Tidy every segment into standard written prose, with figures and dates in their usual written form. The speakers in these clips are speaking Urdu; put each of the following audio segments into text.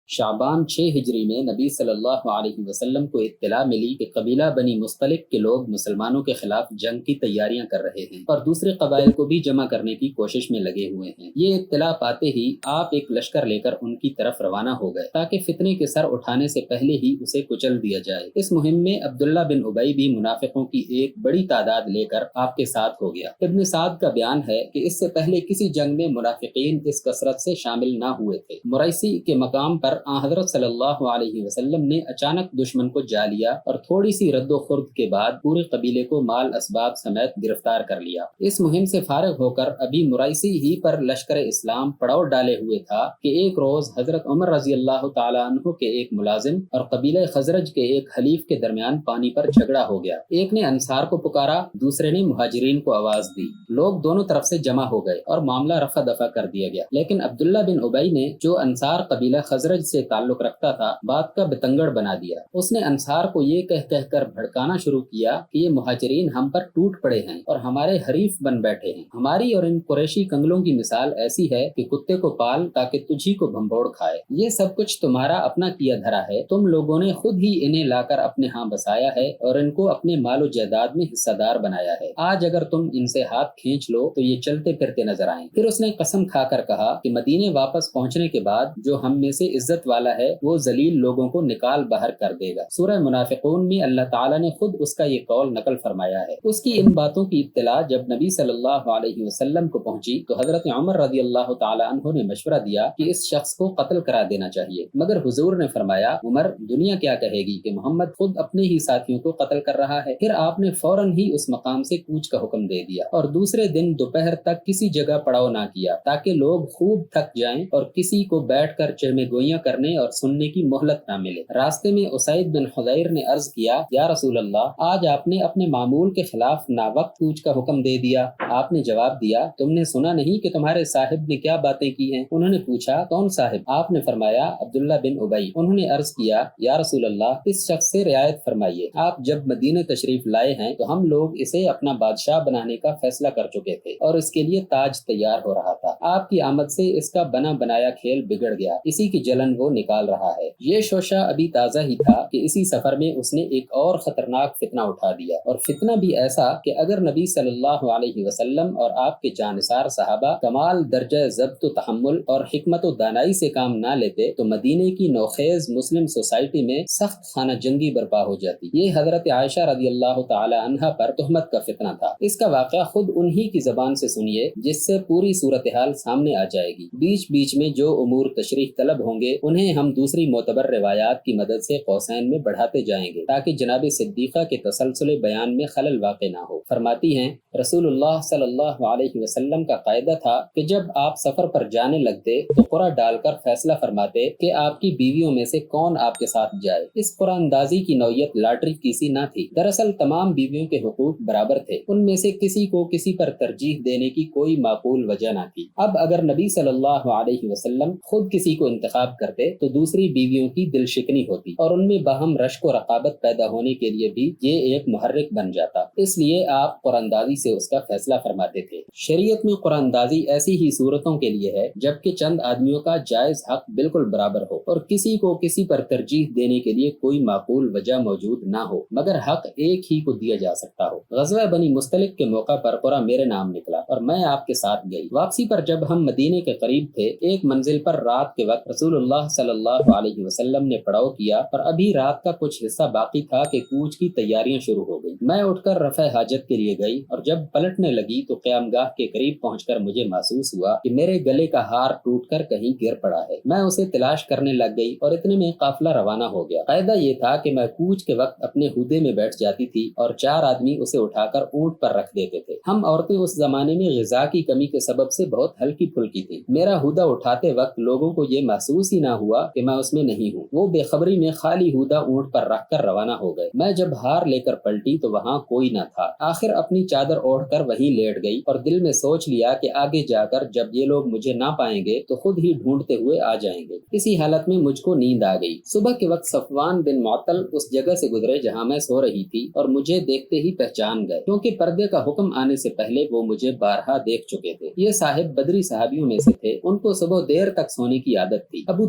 شعبان 6 ہجری میں نبی صلی اللہ علیہ وسلم کو اطلاع ملی کہ قبیلہ بنی مصطلق کے لوگ مسلمانوں کے خلاف جنگ کی تیاریاں کر رہے ہیں اور دوسرے قبائل کو بھی جمع کرنے کی کوشش میں لگے ہوئے ہیں۔ یہ اطلاع پاتے ہی آپ ایک لشکر لے کر ان کی طرف روانہ ہو گئے تاکہ فتنے کے سر اٹھانے سے پہلے ہی اسے کچل دیا جائے۔ اس مہم میں عبداللہ بن ابی بھی منافقوں کی ایک بڑی تعداد لے کر آپ کے ساتھ ہو گیا۔ ابن سعد کا بیان ہے کہ اس سے پہلے کسی جنگ میں منافقین اس کثرت سے شامل نہ ہوئے تھے۔ مریسی کے مقام پر حضرت صلی اللہ علیہ وسلم نے اچانک دشمن کو جا لیا اور تھوڑی سی رد و خرد کے بعد پورے قبیلے کو مال اسباب سمیت گرفتار کر لیا۔ اس مہم سے فارغ ہو کر ابھی مریسی ہی پر لشکر اسلام پڑاؤ ڈالے ہوئے تھا کہ ایک روز حضرت عمر رضی اللہ تعالیٰ عنہ کے ایک ملازم اور قبیلہ خزرج کے ایک حلیف کے درمیان پانی پر جھگڑا ہو گیا۔ ایک نے انصار کو پکارا، دوسرے نے مہاجرین کو آواز دی۔ لوگ دونوں طرف سے جمع ہو گئے اور معاملہ رفع دفع کر دیا گیا، لیکن عبداللہ بن ابی نے جو انصار قبیلہ خزرج سے تعلق رکھتا تھا بات کا بتنگڑ بنا دیا۔ اس نے انصار کو یہ کہہ کر بھڑکانا شروع کیا کہ یہ مہاجرین ہم پر ٹوٹ پڑے ہیں اور ہمارے حریف بن بیٹھے ہیں۔ ہماری اور ان قریشی کنگلوں کی مثال ایسی ہے کہ کتے کو پال تاکہ تجھی کو بھمبوڑ کھائے۔ یہ سب کچھ تمہارا اپنا کیا دھرا ہے، تم لوگوں نے خود ہی انہیں لا کر اپنے ہاں بسایا ہے اور ان کو اپنے مال و جائیداد میں حصہ دار بنایا ہے۔ آج اگر تم ان سے ہاتھ کھینچ لو تو یہ چلتے پھرتے نظر آئیں۔ پھر اس نے قسم کھا کر کہا کہ مدینے واپس پہنچنے کے بعد جو ہم میں سے عزت والا ہے وہ ذلیل لوگوں کو نکال باہر کر دے گا۔ سورہ منافقون میں اللہ تعالیٰ نے خود اس کا یہ قول نقل فرمایا ہے۔ اس کی ان باتوں کی اطلاع جب نبی صلی اللہ علیہ وسلم کو پہنچی تو حضرت عمر رضی اللہ تعالیٰ عنہ نے مشورہ دیا کہ اس شخص کو قتل کرا دینا چاہیے، مگر حضور نے فرمایا، عمر، دنیا کیا کہے گی کہ محمد خود اپنے ہی ساتھیوں کو قتل کر رہا ہے۔ پھر آپ نے فوراً ہی اس مقام سے کوچ کا حکم دے دیا اور دوسرے دن دوپہر تک کسی جگہ پڑاؤ نہ کیا تاکہ لوگ خوب تھک جائیں اور کسی کو بیٹھ کر چہمے گوئیاں کرنے اور سننے کی مہلت نہ ملے۔ راستے میں اسید بن حضیر نے عرض کیا، یا رسول اللہ، آج آپ نے اپنے معمول کے خلاف ناوقت کوچ کا حکم دے دیا۔ آپ نے جواب دیا، تم نے سنا نہیں کہ تمہارے صاحب نے کیا باتیں کی ہیں؟ انہوں نے پوچھا، کون صاحب؟ آپ نے فرمایا، عبداللہ بن ابی۔ انہوں نے عرض کیا، یا رسول اللہ، اس شخص سے رعایت فرمائیے۔ آپ جب مدینے تشریف لائے ہیں تو ہم لوگ اسے اپنا بادشاہ بنانے کا فیصلہ کر چکے تھے اور اس کے لیے تاج تیار ہو رہا تھا۔ آپ کی آمد سے اس کا بنا بنایا کھیل بگڑ گیا، اسی کی جلن وہ نکال رہا ہے۔ یہ شوشہ ابھی تازہ ہی تھا کہ اسی سفر میں اس نے ایک اور خطرناک فتنہ اٹھا دیا، اور فتنہ بھی ایسا کہ اگر نبی صلی اللہ علیہ وسلم اور آپ کے جانثار صحابہ کمال درجہ ضبط و تحمل اور حکمت و دانائی سے کام نہ لیتے تو مدینے کی نوخیز مسلم سوسائٹی میں سخت خانہ جنگی برپا ہو جاتی۔ یہ حضرت عائشہ رضی اللہ تعالی عنہا پر تہمت کا فتنہ تھا۔ اس کا واقعہ خود انہی کی زبان سے سنیے جس سے پوری صورتحال سامنے آ جائے گی۔ بیچ بیچ میں جو امور تشریح طلب ہوں گے انہیں ہم دوسری معتبر روایات کی مدد سے قوسین میں بڑھاتے جائیں گے تاکہ جناب صدیقہ کے تسلسل بیان میں خلل واقع نہ ہو۔ فرماتی ہیں، رسول اللہ صلی اللہ علیہ وسلم کا قاعدہ تھا کہ جب آپ سفر پر جانے لگتے تو قرعہ ڈال کر فیصلہ فرماتے کہ آپ کی بیویوں میں سے کون آپ کے ساتھ جائے۔ اس قرعہ اندازی کی نوعیت لاٹری کی سی نہ تھی، دراصل تمام بیویوں کے حقوق برابر تھے، ان میں سے کسی کو کسی پر ترجیح دینے کی کوئی معقول وجہ نہ تھی۔ اب اگر نبی صلی اللہ علیہ وسلم خود کسی کو انتخاب کرتے تو دوسری بیویوں کی دل شکنی ہوتی اور ان میں باہم رشک و رقابت پیدا ہونے کے لیے بھی یہ ایک محرک بن جاتا، اس لیے آپ قرعہ اندازی سے اس کا فیصلہ فرماتے تھے۔ شریعت میں قرعہ اندازی ایسی ہی صورتوں کے لیے ہے جبکہ چند آدمیوں کا جائز حق بالکل برابر ہو اور کسی کو کسی پر ترجیح دینے کے لیے کوئی معقول وجہ موجود نہ ہو مگر حق ایک ہی کو دیا جا سکتا ہو۔ غزوہ بنی مصطلق کے موقع پر قرعہ میرے نام نکلا اور میں آپ کے ساتھ گئی۔ واپسی پر جب ہم مدینے کے قریب تھے، ایک منزل پر رات کے وقت رسول اللہ صلی اللہ علیہ وسلم نے پڑاؤ کیا اور ابھی رات کا کچھ حصہ باقی تھا کہ کوچ کی تیاریاں شروع ہو گئی۔ میں اٹھ کر رفع حاجت کے لیے گئی اور جب پلٹنے لگی تو قیام گاہ کے قریب پہنچ کر مجھے محسوس ہوا کہ میرے گلے کا ہار ٹوٹ کر کہیں گر پڑا ہے۔ میں اسے تلاش کرنے لگ گئی اور اتنے میں قافلہ روانہ ہو گیا۔ قاعدہ یہ تھا کہ میں کوچ کے وقت اپنے ہودے میں بیٹھ جاتی تھی اور 4 آدمی اسے اٹھا کر اونٹ پر رکھ دیتے تھے۔ ہم عورتیں اس زمانے میں غذا کی کمی کے سبب سے بہت ہلکی پھلکی تھیں۔ میرا ہودہ اٹھاتے وقت لوگوں کو یہ محسوس ہی نہ ہوا کہ میں اس میں نہیں ہوں۔ وہ بے خبری میں خالی ہودہ اونٹ پر رکھ کر روانہ ہو گئے۔ میں جب ہار لے کر پلٹی تو وہاں کوئی نہ تھا۔ آخر اپنی چادر اوڑھ کر وہیں لیٹ گئی اور دل میں سوچ لیا کہ آگے جا کر جب یہ لوگ مجھے نہ پائیں گے تو خود ہی ڈھونڈتے ہوئے آ جائیں گے۔ اسی حالت میں مجھ کو نیند آ گئی۔ صبح کے وقت صفوان بن معطل اس جگہ سے گزرے جہاں میں سو رہی تھی اور مجھے دیکھتے ہی پہچان گئے کیونکہ پردے کا حکم آنے سے پہلے وہ مجھے بارہا دیکھ چکے تھے۔ یہ صاحب بدری صحابیوں میں سے تھے، ان کو صبح دیر تک سونے کی عادت تھی۔ ابو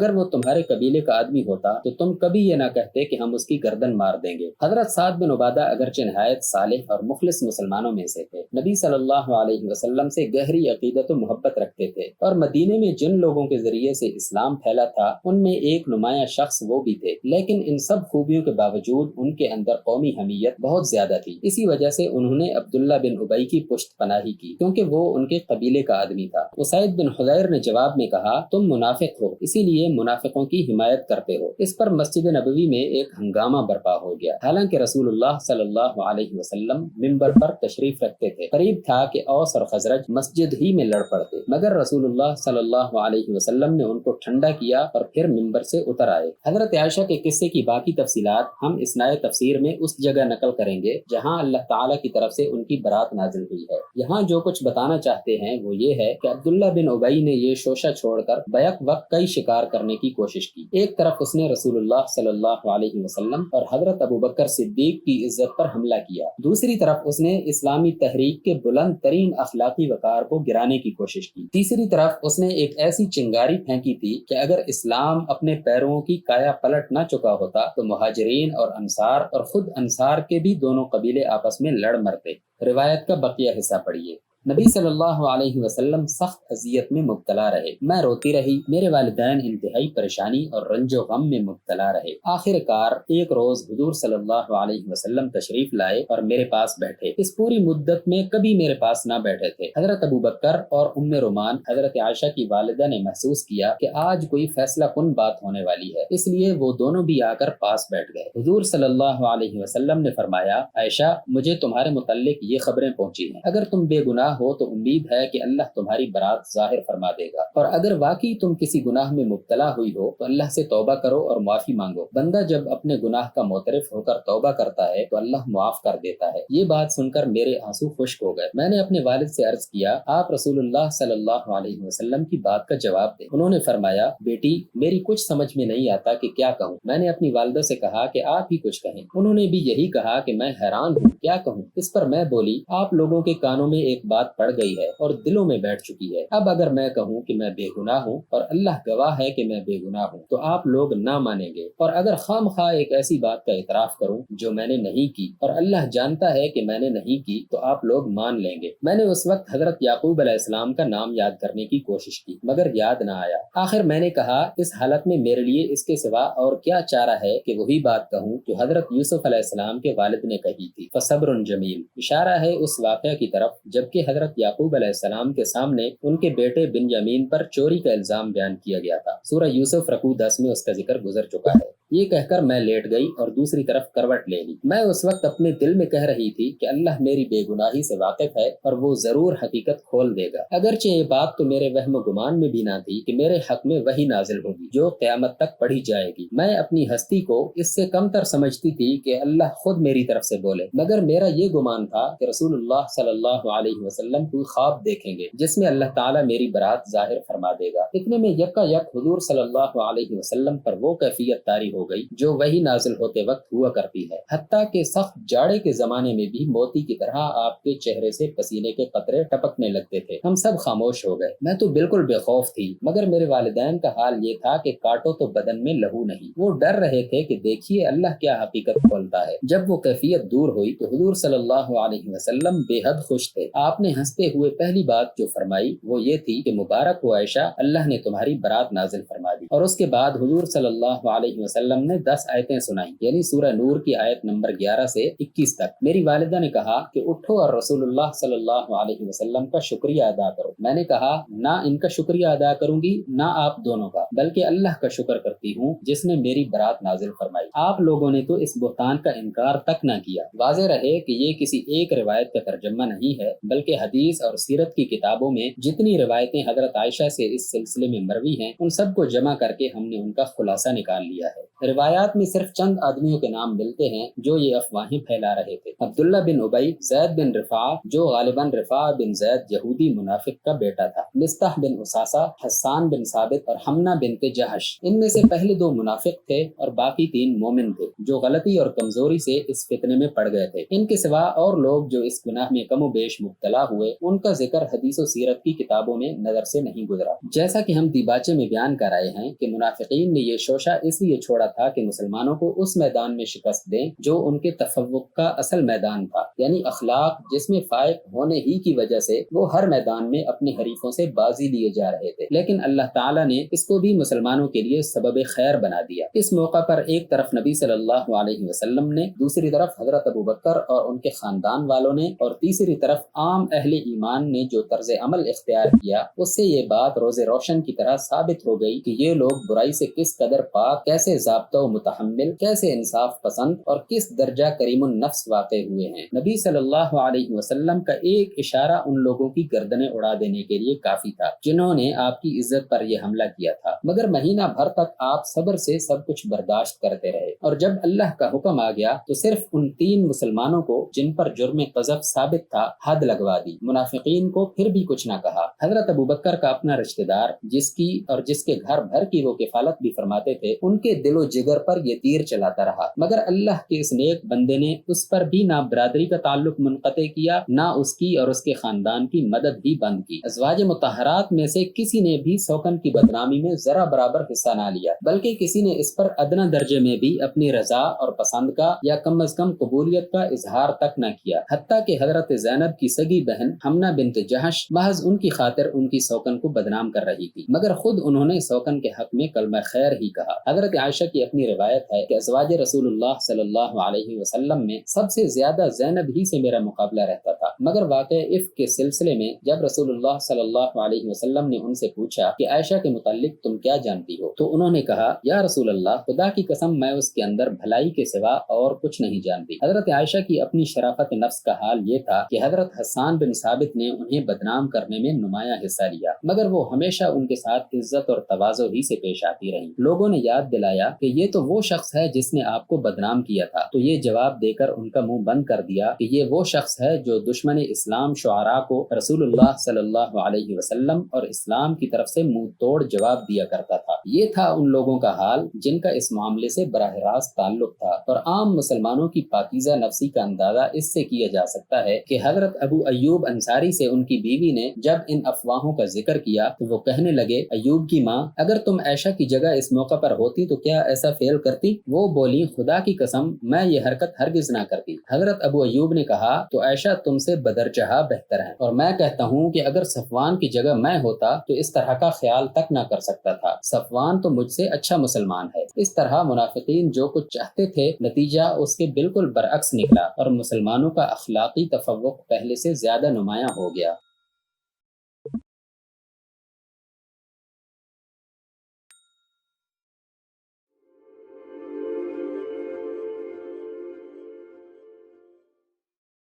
اگر وہ تمہارے قبیلے کا آدمی ہوتا تو تم کبھی یہ نہ کہتے کہ ہم اس کی گردن مار دیں گے۔ حضرت سعد بن عبادہ اگرچہ نہایت صالح اور مخلص مسلمانوں میں سے تھے، نبی صلی اللہ علیہ وسلم سے گہری عقیدت و محبت رکھتے تھے، اور مدینے میں جن لوگوں کے ذریعے سے اسلام پھیلا تھا ان میں ایک نمایاں شخص وہ بھی تھے، لیکن ان سب خوبیوں کے باوجود ان کے اندر قومی حمیت بہت زیادہ تھی۔ اسی وجہ سے انہوں نے عبداللہ بن ابی کی پشت پناہی کی، کیونکہ وہ ان کے قبیلے کا آدمی تھا۔ اسید بن حضیر نے جواب میں کہا، تم منافق ہو، اسی لیے منافقوں کی حمایت کرتے ہو۔ اس پر مسجد نبوی میں ایک ہنگامہ برپا ہو گیا، حالانکہ رسول اللہ صلی اللہ علیہ وسلم منبر پر تشریف رکھتے تھے۔ قریب تھا کہ اوس اور خزرج مسجد ہی میں لڑ پڑتے، مگر رسول اللہ صلی اللہ علیہ وسلم نے ان کو ٹھنڈا کیا اور پھر منبر سے اتر آئے۔ حضرت عائشہ کے قصے کی باقی تفصیلات ہم اسنائے تفسیر میں اس جگہ نقل کریں گے جہاں اللہ تعالیٰ کی طرف سے ان کی برات نازل ہوئی ہے۔ یہاں جو کچھ بتانا چاہتے ہیں وہ یہ ہے کہ عبداللہ بن ابی نے یہ شوشہ چھوڑ کر بیک وقت کئی شکار کرنے کی کوشش کی۔ ایک طرف اس نے رسول اللہ صلی اللہ علیہ وسلم اور حضرت ابوبکر صدیق کی عزت پر حملہ کیا، دوسری طرف اس نے اسلامی تحریک کے بلند ترین اخلاقی وقار کو گرانے کی کوشش کی، تیسری طرف اس نے ایک ایسی چنگاری پھینکی تھی کہ اگر اسلام اپنے پیروں کی کایا پلٹ نہ چکا ہوتا تو مہاجرین اور انصار اور خود انصار کے بھی دونوں قبیلے آپس میں لڑ مرتے۔ روایت کا بقیہ حصہ پڑھیے۔ نبی صلی اللہ علیہ وسلم سخت اذیت میں مبتلا رہے، میں روتی رہی، میرے والدین انتہائی پریشانی اور رنج و غم میں مبتلا رہے۔ آخر کار ایک روز حضور صلی اللہ علیہ وسلم تشریف لائے اور میرے پاس بیٹھے۔ اس پوری مدت میں کبھی میرے پاس نہ بیٹھے تھے۔ حضرت ابوبکر اور ام رومان حضرت عائشہ کی والدہ نے محسوس کیا کہ آج کوئی فیصلہ کن بات ہونے والی ہے، اس لیے وہ دونوں بھی آ کر پاس بیٹھ گئے۔ حضور صلی اللہ علیہ وسلم نے فرمایا، عائشہ مجھے تمہارے متعلق یہ خبریں پہنچی ہیں، اگر تم بے گناہ ہو تو امید ہے کہ اللہ تمہاری برات ظاہر فرما دے گا، اور اگر واقعی تم کسی گناہ میں مبتلا ہوئی ہو تو اللہ سے توبہ کرو اور معافی مانگو۔ بندہ جب اپنے گناہ کا معترف ہو کر توبہ کرتا ہے تو اللہ معاف کر دیتا ہے۔ یہ بات سن کر میرے آنسو خشک ہو گئے۔ میں نے اپنے والد سے عرض کیا، آپ رسول اللہ صلی اللہ علیہ وسلم کی بات کا جواب دیں۔ انہوں نے فرمایا، بیٹی میری کچھ سمجھ میں نہیں آتا کہ کیا کہوں۔ میں نے اپنی والدہ سے کہا کہ آپ ہی کچھ کہیں۔ انہوں نے بھی یہی کہا کہ میں حیران ہوں، کیا کہوں۔ اس پر میں بولی، آپ لوگوں کے کانوں میں ایک بات پڑ گئی ہے اور دلوں میں بیٹھ چکی ہے۔ اب اگر میں کہوں کہ میں بے گناہ ہوں اور اللہ گواہ ہے کہ میں بے گناہ ہوں تو آپ لوگ نہ مانیں گے، اور اگر خام خواہ ایک ایسی بات کا اعتراف کروں جو میں نے نہیں کی اور اللہ جانتا ہے کہ میں نے نہیں کی تو آپ لوگ مان لیں گے۔ میں نے اس وقت حضرت یعقوب علیہ السلام کا نام یاد کرنے کی کوشش کی مگر یاد نہ آیا۔ آخر میں نے کہا، اس حالت میں میرے لیے اس کے سوا اور کیا چارہ ہے کہ وہی بات کہوں جو حضرت یوسف علیہ السلام کے والد نے کہی تھی، فصبر جمیل۔ اشارہ ہے اس واقعہ کی طرف جبکہ حضرت یعقوب علیہ السلام کے سامنے ان کے بیٹے بنیامین پر چوری کا الزام بیان کیا گیا تھا۔ سورہ یوسف رکوع 10 میں اس کا ذکر گزر چکا ہے۔ یہ کہہ کر میں لیٹ گئی اور دوسری طرف کروٹ لے لی۔ میں اس وقت اپنے دل میں کہہ رہی تھی کہ اللہ میری بے گناہی سے واقف ہے اور وہ ضرور حقیقت کھول دے گا، اگرچہ یہ بات تو میرے وہم و گمان میں بھی نہ تھی کہ میرے حق میں وحی نازل ہوگی جو قیامت تک پڑھی جائے گی۔ میں اپنی ہستی کو اس سے کم تر سمجھتی تھی کہ اللہ خود میری طرف سے بولے، مگر میرا یہ گمان تھا کہ رسول اللہ صلی اللہ علیہ وسلم کوئی خواب دیکھیں گے جس میں اللہ تعالیٰ میری برات ظاہر فرما دے گا۔ اتنے میں یکا یک حضور صلی اللہ علیہ وسلم پر وہ کیفیت طاری ہو گئی جو وہی نازل ہوتے وقت ہوا کرتی ہے، حتیٰ کہ سخت جاڑے کے زمانے میں بھی موتی کی طرح آپ کے چہرے سے پسینے کے قطرے ٹپکنے لگتے تھے۔ ہم سب خاموش ہو گئے۔ میں تو بالکل بے خوف تھی، مگر میرے والدین کا حال یہ تھا کہ کاٹو تو بدن میں لہو نہیں۔ وہ ڈر رہے تھے کہ دیکھیے اللہ کیا حقیقت کھولتا ہے۔ جب وہ کیفیت دور ہوئی تو حضور صلی اللہ علیہ وسلم بے حد خوش تھے۔ آپ نے ہنستے ہوئے پہلی بات جو فرمائی وہ یہ تھی کہ مبارک ہو عائشہ، اللہ نے تمہاری برات نازل فرما دی۔ اور اس کے بعد حضور صلی اللہ علیہ وسلم نے 10 آیتیں سنائیں، یعنی سورہ نور کی آیت نمبر 11 سے 21 تک۔ میری والدہ نے کہا کہ اٹھو اور رسول اللہ صلی اللہ علیہ وسلم کا شکریہ ادا کرو۔ میں نے کہا، نہ ان کا شکریہ ادا کروں گی نہ آپ دونوں کا، بلکہ اللہ کا شکر کرتی ہوں جس نے میری برات نازل فرمائی۔ آپ لوگوں نے تو اس بہتان کا انکار تک نہ کیا۔ واضح رہے کہ یہ کسی ایک روایت کا ترجمہ نہیں ہے، بلکہ حدیث اور سیرت کی کتابوں میں جتنی روایتیں حضرت عائشہ سے اس سلسلے میں مروی ہیں ان سب کو جمع کر کے ہم نے ان کا خلاصہ نکال لیا ہے۔ روایات میں صرف چند آدمیوں کے نام ملتے ہیں جو یہ افواہیں پھیلا رہے تھے: عبداللہ بن ابی، زید بن رفاع جو غالباً رفاع بن زید یہودی منافق کا بیٹا تھا، مصطح بن اساسہ، حسان بن ثابت اور حمنہ بنت جہش۔ ان میں سے پہلے دو منافق تھے اور باقی تین مومن تھے جو غلطی اور کمزوری سے اس فتنے میں پڑ گئے تھے۔ ان کے سوا اور لوگ جو اس گناہ میں کم و بیش مبتلا ہوئے، ان کا ذکر حدیث و سیرت کی کتابوں میں نظر سے نہیں گزرا۔ جیسا کہ ہم دیباچے میں بیان کر آئے ہیں کہ منافقین نے یہ شوشہ اس لیے چھوڑا تھا کہ مسلمانوں کو اس میدان میں شکست دیں جو ان کے تفوق کا اصل میدان تھا، یعنی اخلاق، جس میں فائق ہونے ہی کی وجہ سے وہ ہر میدان میں اپنے حریفوں سے بازی لیے جا رہے تھے۔ لیکن اللہ تعالیٰ نے اس کو بھی مسلمانوں کے لیے سبب خیر بنا دیا۔ اس موقع پر ایک طرف نبی صلی اللہ علیہ وسلم نے، دوسری طرف حضرت ابوبکر اور ان کے خاندان والوں نے، اور تیسری طرف عام اہل ایمان نے جو طرز عمل اختیار کیا، اس سے یہ بات روز روشن کی طرح ثابت ہو گئی کہ یہ لوگ برائی سے کس قدر پاک، کیسے ضابطہ و متحمل، کیسے انصاف پسند اور کس درجہ کریم النفس واقع ہوئے ہیں۔ نبی صلی اللہ علیہ وسلم کا ایک اشارہ ان لوگوں کی گردنیں اڑا دینے کے لیے کافی تھا جنہوں نے آپ کی عزت پر یہ حملہ کیا تھا، مگر مہینہ بھر تک آپ صبر سے سب کچھ برداشت کرتے رہے، اور جب اللہ کا حکم آ گیا تو صرف ان تین مسلمانوں کو جن پر جرم قذف ثابت تھا حد لگوا دی۔ منافقین کو پھر بھی کچھ نہ کہا۔ حضرت ابوبکر کا اپنا رشتہ دار، جس کی اور جس کے گھر بھر کی وہ کفالت بھی فرماتے تھے، ان کے دل و جگر پر یہ تیر چلاتا رہا، مگر اللہ کے اس نیک بندے نے اس پر بھی نہ برادری کا تعلق منقطع کیا، نہ اس کی اور اس کے خاندان کی مدد بھی بند کی۔ ازواج مطہرات میں سے کسی نے بھی سوکن کی بدنامی میں ذرا برابر حصہ نہ لیا، بلکہ کسی نے اس پر ادنی درجے میں بھی اپنی رضا اور پسند کا یا کم از کم قبولیت کا اظہار تک نہ کیا، حتیٰ کہ حضرت زینب کی سگی بہن حمنہ بنت جہش محض ان کی خاطر ان کی سوکن کو بدنام کر رہی تھی، مگر خود انہوں نے سوکن کے حق میں کلمہ خیر ہی کہا۔ حضرت عائشہ کی اپنی روایت ہے کہ ازواج رسول اللہ صلی اللہ علیہ وسلم میں سب سے زیادہ زینب ہی سے میرا مقابلہ رہتا تھا، مگر واقع افک کے سلسلے میں جب رسول اللہ صلی اللہ علیہ وسلم نے ان سے پوچھا کہ عائشہ کے متعلق تم کیا جانتی ہو، تو انہوں نے کہا، یا رسول اللہ، خدا کی قسم میں اس کے اندر بھلائی کے سوا اور کچھ نہیں جانتی۔ حضرت عائشہ کی اپنی شرافت نفس کا حال یہ تھا کہ حضرت حسان بن ثابت نے انہیں بدنام کرنے میں نمایاں حصہ لیا، مگر وہ ہمیشہ ان کے ساتھ عزت اور تواضع ہی سے پیش آتی رہی۔ لوگوں نے یاد دلایا کہ یہ تو وہ شخص ہے جس نے آپ کو بدنام کیا تھا، تو یہ جواب دے کر ان کا منہ بند کر دیا کہ یہ وہ شخص ہے جو دشمن اسلام شعراء کو رسول اللہ صلی اللہ علیہ وسلم اور اسلام کی طرف سے منہ توڑ جواب دیا کرتا تھا۔ یہ تھا ان لوگوں کا حال جن کا اس معاملے سے براہ راست تعلق تھا، اور عام مسلمانوں کی پاکیزہ نفسی کا اندازہ اس سے کیا جا سکتا ہے کہ حضرت ابو ایوب انصاری سے ان کی بیوی نے جب ان افواہوں کا ذکر کیا تو وہ کہنے لگے، ایوب کی ماں، اگر تم عائشہ کی جگہ اس موقع پر ہوتی تو کیا ایسا فعل کرتی؟ وہ بولی، خدا کی قسم میں یہ حرکت ہرگز نہ کرتی۔ حضرت ابو ایوب نے کہا، تو عائشہ تم سے بدرجہ بہتر ہے، اور میں کہتا ہوں کہ اگر صفوان کی جگہ میں ہوتا تو اس طرح کا خیال تک نہ کر سکتا تھا، صفوان تو مجھ سے اچھا مسلمان ہے۔ اس طرح منافقین جو کچھ چاہتے تھے نتیجہ اس کے بالکل برعکس نکلا، اور مسلمانوں کا اخلاقی تفوق پہلے سے زیادہ نمایاں ہو گیا۔